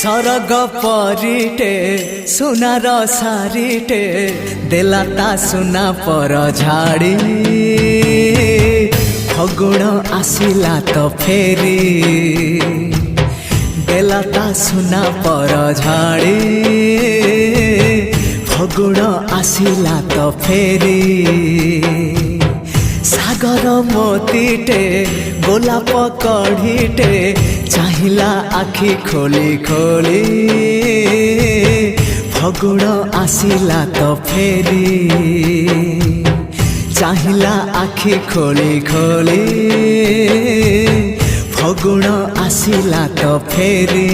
सरग परिटे सुनार सारिटे देला ता सुना पर झाड़ी फगुण आसिला तो फेरी देला ता सुना पर झाड़ी फगुण आसिला तो फेरी सागर मोतीटे गोलाप कढ़ीटे चाहिला आखि खोली खोली फगुण आसिला तो फेरी चाहिला आखि खोली खोली फगुण आसिला तो फेरी।